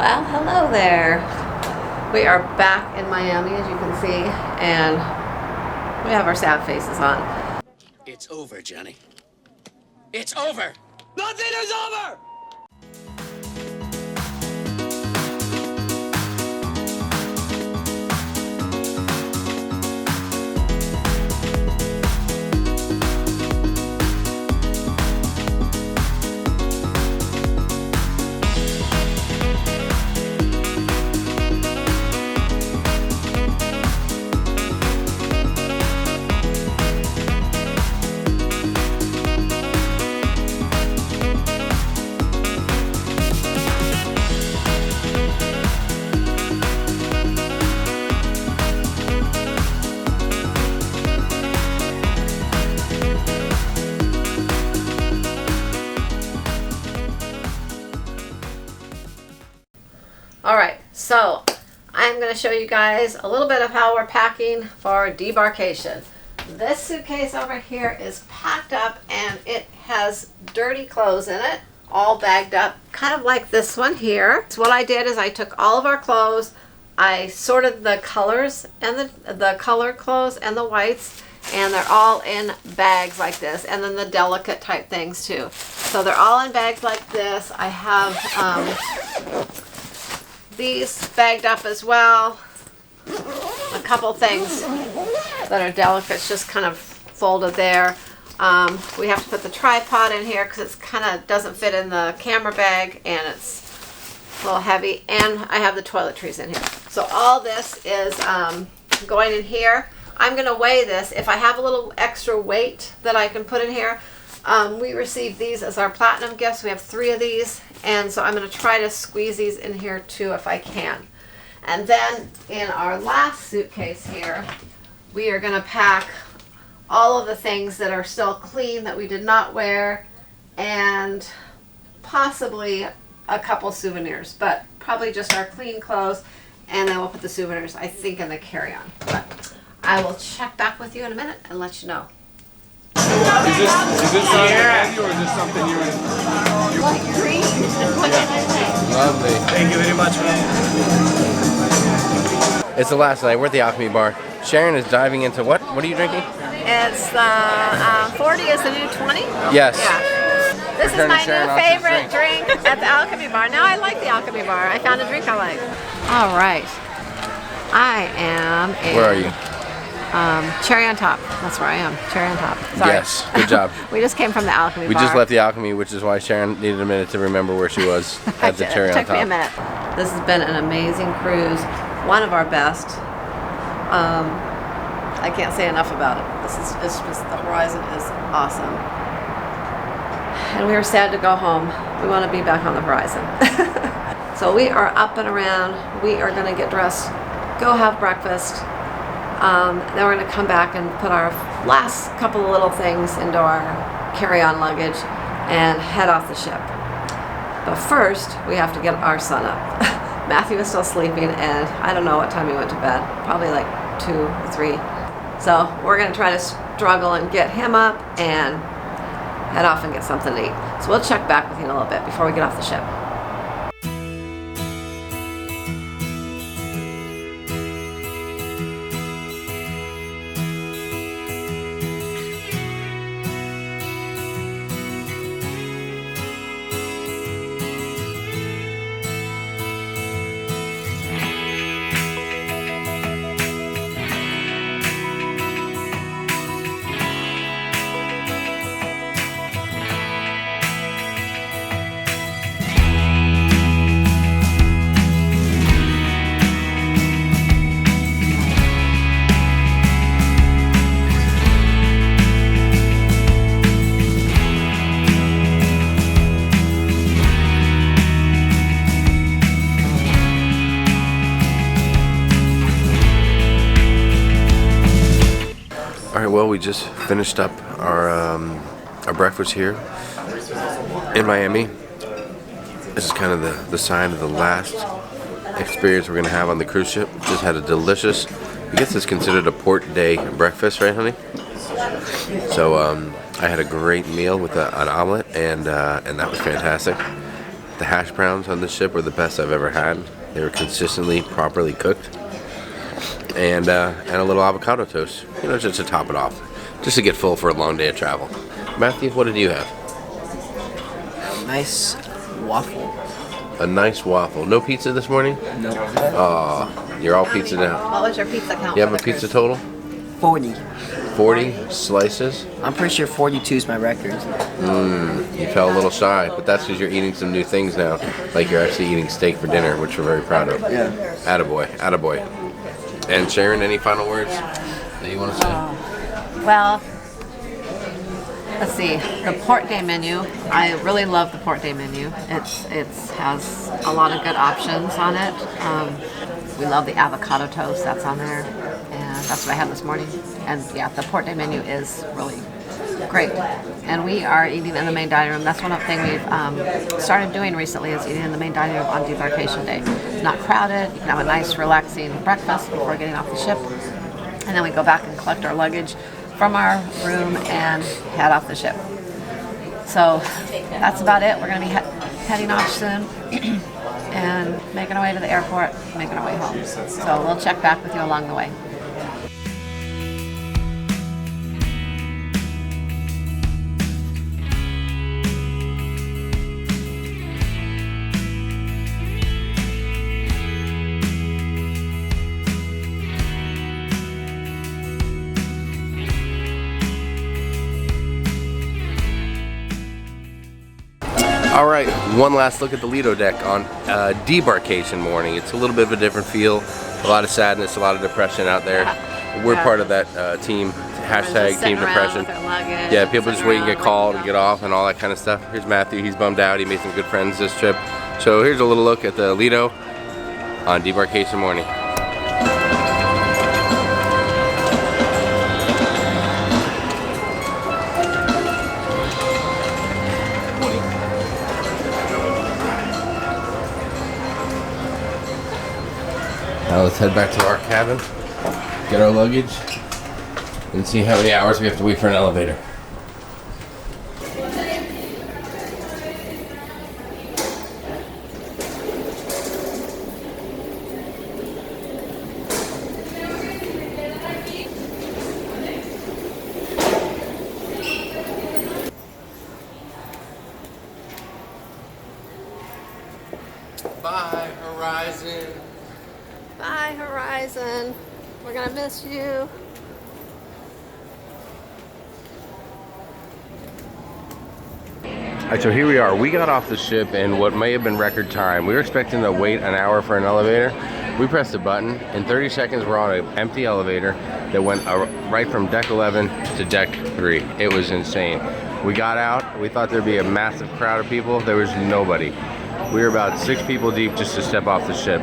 Well, hello there. We are back in Miami, as you can see, and we have our sad faces on. It's over, Johnny. It's over! Nothing is over! Alright, so I'm going to show you guys a little bit of how we're packing for debarkation. This suitcase over here is packed up and it has dirty clothes in it, all bagged up, kind of like this one here. So what I did is I took all of our clothes, I sorted the colors and the colored clothes and the whites, and they're all in bags like this, and then the delicate type things too. So they're all in bags like this. I have these bagged up as well. A couple things that are delicates just kind of folded there. We have to put the tripod in here because it's kind of doesn't fit in the camera bag and it's a little heavy. And I have the toiletries in here. So all this is going in here. I'm going to weigh this. If I have a little extra weight that I can put in here, we received these as our platinum gifts. We have 3 of these, and so I'm going to try to squeeze these in here too if I can. And then in our last suitcase here, we are going to pack all of the things that are still clean that we did not wear, and possibly a couple souvenirs, but probably just our clean clothes, and then we'll put the souvenirs, I think, in the carry-on. But I will check back with you in a minute and let you know. Is this on the menu or is this something you would... Lovely. Thank you very much, man. It's the last night. We're at the Alchemy Bar. Sharon is diving into what? What are you drinking? It's the 40 is the new 20? Yes. Yeah. This is my new favorite drink at the Alchemy Bar. Now I like the Alchemy Bar. I found a drink I like. All right. I am in... Where are you? Cherry on Top. That's where I am. Cherry on Top. Sorry. Yes. Good job. We just came from the Alchemy Bar. We just left the Alchemy, which is why Sharon needed a minute to remember where she was at the Cherry on Top. It took me a minute. This has been an amazing cruise. One of our best. I can't say enough about it. It's just the horizon is awesome. And we are sad to go home. We want to be back on the horizon. So we are up and around. We are going to get dressed, go have breakfast. Then we're going to come back and put our last couple of little things into our carry-on luggage and head off the ship. But first, we have to get our son up. Matthew is still sleeping, and I don't know what time he went to bed. Probably like 2 or 3. So we're going to try to struggle and get him up and head off and get something to eat. So we'll check back with you in a little bit before we get off the ship. Well, we just finished up our breakfast here in Miami. This is kind of the sign of the last experience we're going to have on the cruise ship. Just had a delicious, I guess it's considered a port day breakfast, right, honey? So I had a great meal with an omelet, and that was fantastic. The hash browns on this ship were the best I've ever had. They were consistently properly cooked. And a little avocado toast, you know, just to top it off. Just to get full for a long day of travel. Matthew, what did you have? A nice waffle. A nice waffle. No pizza this morning? No. Oh, you're all pizza now. What was your pizza count? You have for a the pizza cruise? total? 40. 40 slices? I'm pretty sure 42 is my record. You fell a little shy, but that's because you're eating some new things now. Like you're actually eating steak for dinner, which we're very proud of. Yeah. Attaboy, attaboy. And Sharon, any final words that you want to say? Well, let's see. The port day menu. I really love the port day menu. It has a lot of good options on it. We love the avocado toast that's on there, and that's what I had this morning. And yeah, the port day menu is really great. And we are eating in the main dining room. That's one of the things we've started doing recently is eating in the main dining room on Debarkation Day. It's not crowded. You can have a nice, relaxing breakfast before getting off the ship. And then we go back and collect our luggage from our room and head off the ship. So that's about it. We're going to be heading off soon and making our way to the airport, making our way home. So we'll check back with you along the way. All right, one last look at the Lido deck on Debarkation morning. It's a little bit of a different feel, a lot of sadness, a lot of depression out there. We're part of that team, hashtag Team Depression. Yeah, people just wait and get called and get off and all that kind of stuff. Here's Matthew, he's bummed out, he made some good friends this trip. So here's a little look at the Lido on Debarkation morning. Now let's head back to our cabin, get our luggage, and see how many hours we have to wait for an elevator. Bye, Horizon. Bye, Horizon. We're gonna miss you. Alright, so here we are. We got off the ship in what may have been record time. We were expecting to wait an hour for an elevator. We pressed a button. In 30 seconds, we're on an empty elevator that went right from deck 11 to deck 3. It was insane. We got out. We thought there'd be a massive crowd of people. There was nobody. We were about 6 people deep just to step off the ship.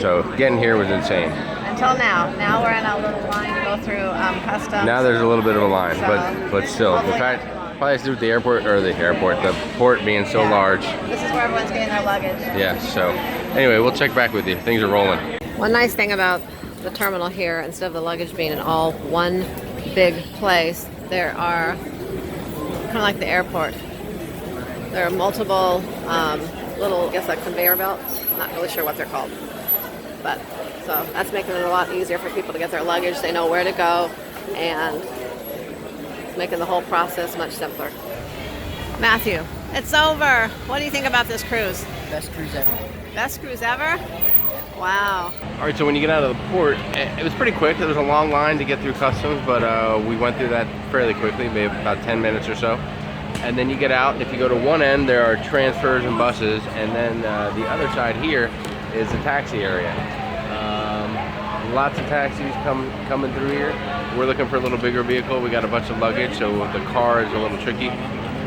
So getting here was insane. Until now. Now we're in a little line to go through customs. Now there's a little bit of a line, So, but still, the fact probably has to do with the port being so large. This is where everyone's getting their luggage. Yeah. So anyway, we'll check back with you. Things are rolling. One nice thing about the terminal here, instead of the luggage being in all one big place, there are kind of like the airport. There are multiple little, I guess, like conveyor belts. Not really sure what they're called. But so that's making it a lot easier for people to get their luggage. They know where to go, and it's making the whole process much simpler. Matthew, it's over. What do you think about this cruise? Best cruise ever. Best cruise ever? Wow. All right, so when you get out of the port, it was pretty quick. There was a long line to get through customs, but we went through that fairly quickly, maybe about 10 minutes or so. And then you get out, and if you go to one end, there are transfers and buses, and then the other side here is the taxi area. Lots of taxis coming through here. We're looking for a little bigger vehicle. We got a bunch of luggage, so the car is a little tricky.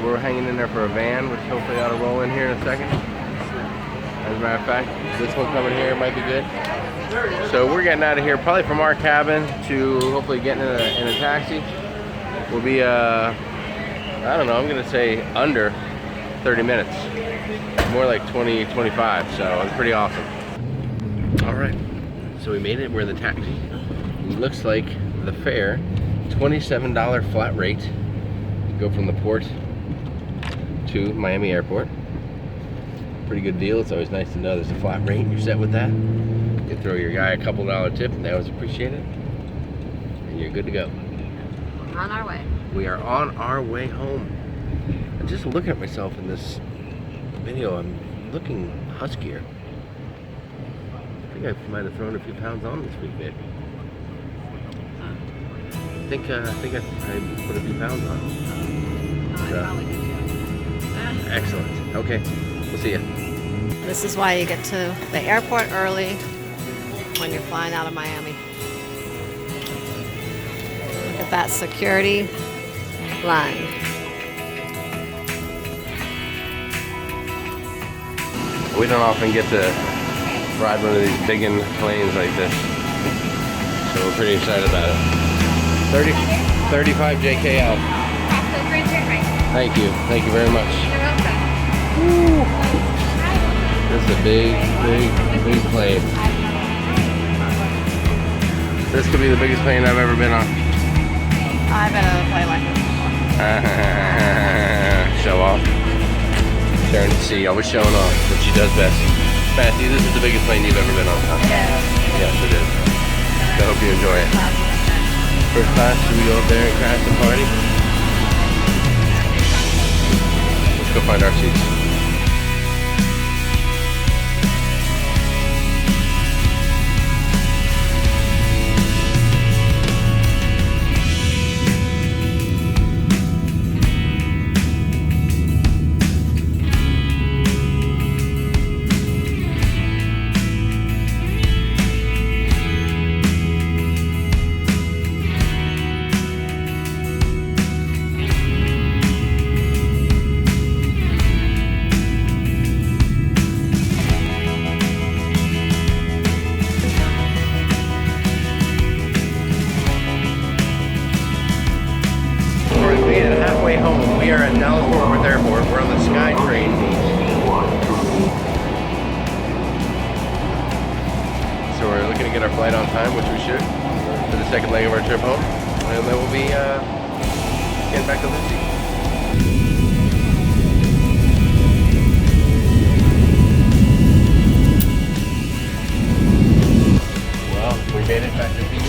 We're hanging in there for a van, which hopefully ought to roll in here in a second. As a matter of fact, this one coming here might be good. So we're getting out of here, probably from our cabin to hopefully getting in a taxi. We'll be, I don't know, I'm gonna say under 30 minutes. More like 20, 25, so it's pretty awesome. All right, so we made it, we're in the taxi. It looks like the fare, $27 flat rate to go from the port to Miami Airport. pretty good deal. It's always nice to know there's a flat rate and you're set with that. You can throw your guy a couple $1 tip and they always appreciate it. And you're good to go. On our way. We are on our way home. And just looking at myself in this video, I'm looking huskier. I think I might have thrown a few pounds on this week, babe. I think I put a few pounds on. Excellent. Okay, we'll see you. This is why you get to the airport early when you're flying out of Miami. Look at that security line. We don't often get to ride one of these big planes like this, so we're pretty excited about it. 35 JK out. Thank you very much. Woo. This is a big plane. This could be the biggest plane I've ever been on. I've been on a plane like this before. Show off. Sharonatsea, always showing off, what she does best. Matthew, this is the biggest plane you've ever been on, huh? Yeah. Yes, it is. I hope you enjoy it. First class, should we go up there and crash and party? Let's go find our seats. Halfway home, we are at Dallas-Fort Worth Airport. We're on the Sky Train. So we're looking to get our flight on time, which we should, for the second leg of our trip home. And then we'll be getting back to Lucy. Well, we made it back to Phoenix.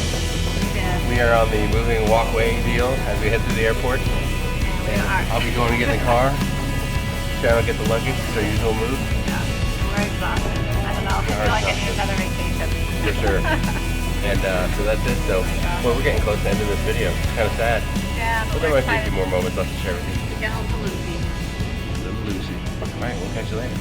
We are on the moving walkway deal as we head through the airport. I'll be going to get in the car. Sharon will get the luggage. It's our usual move. Yeah, we're exhausted. I don't know if I feel like I need another vacation. For sure. And so that's it. So, well, we're getting close to ending this video. It's kind of sad. Yeah, But there might be a few more moments left to share with you. Get home to Lucy. The Lucy. All right, we'll catch you later.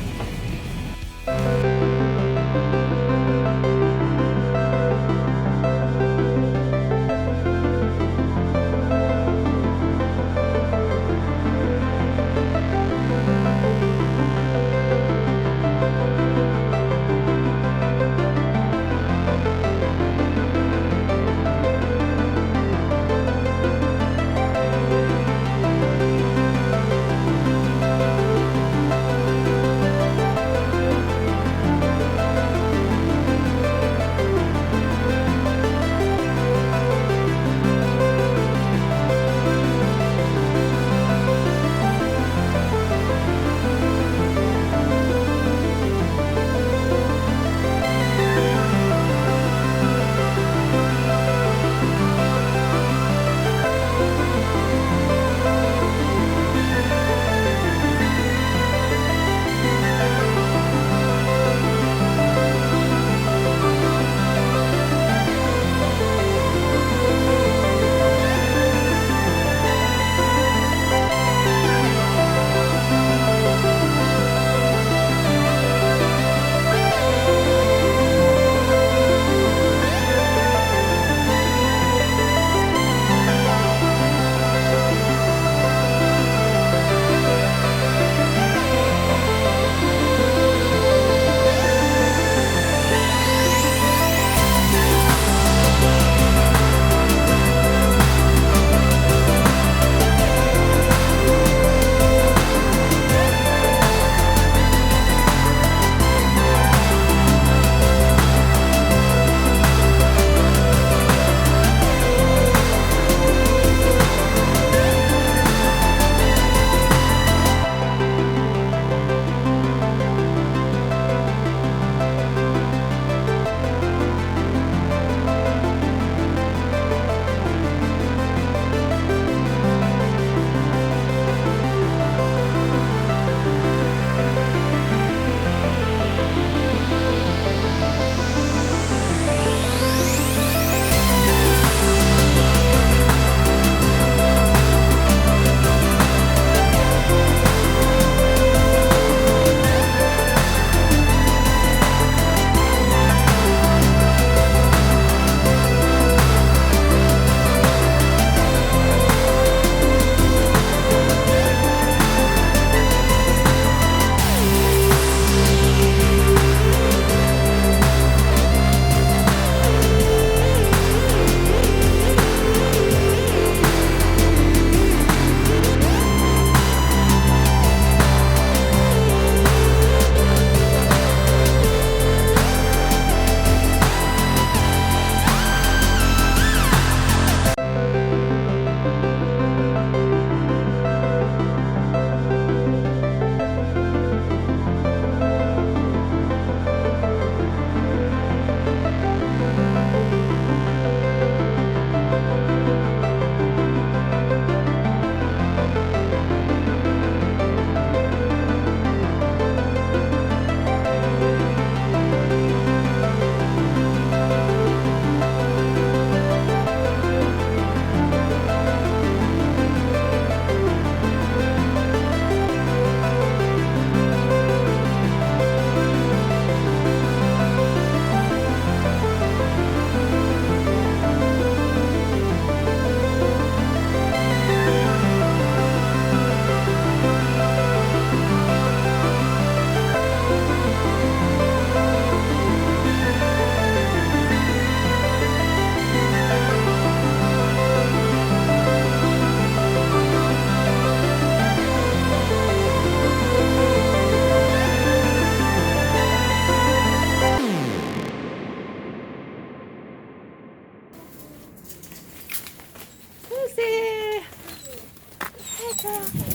Bye.